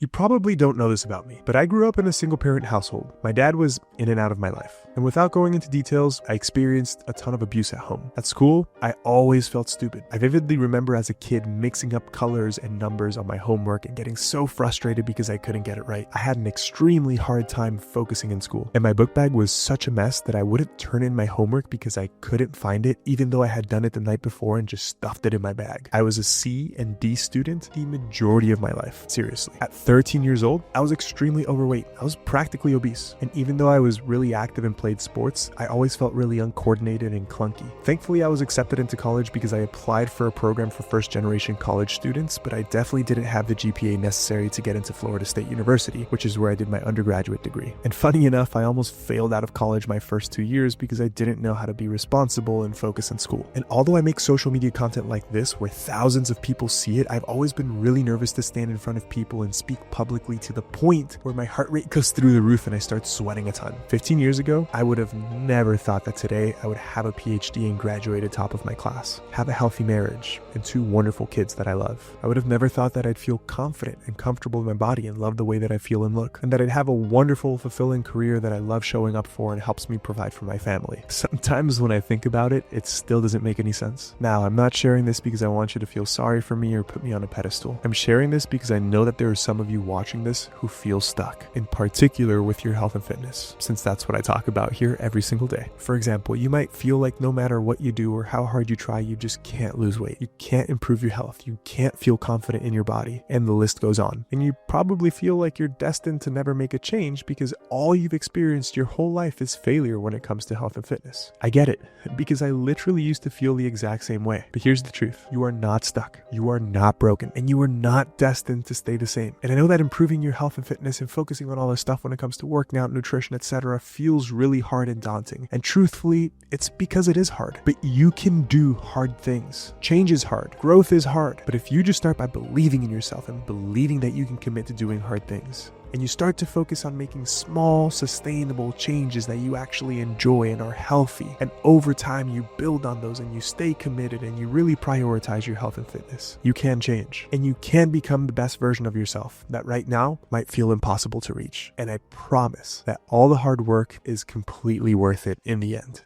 You probably don't know this about me, but I grew up in a single-parent household. My dad was in and out of my life. And without going into details, I experienced a ton of abuse at home. At school, I always felt stupid. I vividly remember as a kid mixing up colors and numbers on my homework and getting so frustrated because I couldn't get it right. I had an extremely hard time focusing in school. And my book bag was such a mess that I wouldn't turn in my homework because I couldn't find it, even though I had done it the night before and just stuffed it in my bag. I was a C and D student the majority of my life. Seriously. At 13 years old, I was extremely overweight. I was practically obese. And even though I was really active and played sports, I always felt really uncoordinated and clunky. Thankfully, I was accepted into college because I applied for a program for first-generation college students, but I definitely didn't have the GPA necessary to get into Florida State University, which is where I did my undergraduate degree. And funny enough, I almost failed out of college my first 2 years because I didn't know how to be responsible and focus in school. And although I make social media content like this, where thousands of people see it, I've always been really nervous to stand in front of people and speak publicly to the point where my heart rate goes through the roof and I start sweating a ton. 15 years ago, I would have never thought that today I would have a PhD and graduate at top of my class, have a healthy marriage, and 2 wonderful kids that I love. I would have never thought that I'd feel confident and comfortable in my body and love the way that I feel and look, and that I'd have a wonderful, fulfilling career that I love showing up for and helps me provide for my family. Sometimes when I think about it, it still doesn't make any sense. Now, I'm not sharing this because I want you to feel sorry for me or put me on a pedestal. I'm sharing this because I know that there are some of you watching this who feel stuck, in particular with your health and fitness, since that's what I talk about here every single day. For example, you might feel like no matter what you do or how hard you try, you just can't lose weight. You can't improve your health. You can't feel confident in your body, and the list goes on. And you probably feel like you're destined to never make a change because all you've experienced your whole life is failure when it comes to health and fitness. I get it, because I literally used to feel the exact same way. But here's the truth. You are not stuck. You are not broken, and you are not destined to stay the same. And I know that improving your health and fitness and focusing on all this stuff when it comes to working out, nutrition, etc. feels really hard and daunting. And truthfully, it's because it is hard. But you can do hard things. Change is hard. Growth is hard. But if you just start by believing in yourself and believing that you can commit to doing hard things, and you start to focus on making small, sustainable changes that you actually enjoy and are healthy, and over time you build on those and you stay committed and you really prioritize your health and fitness, you can change. And you can become the best version of yourself that right now might feel impossible to reach. And I promise that all the hard work is completely worth it in the end.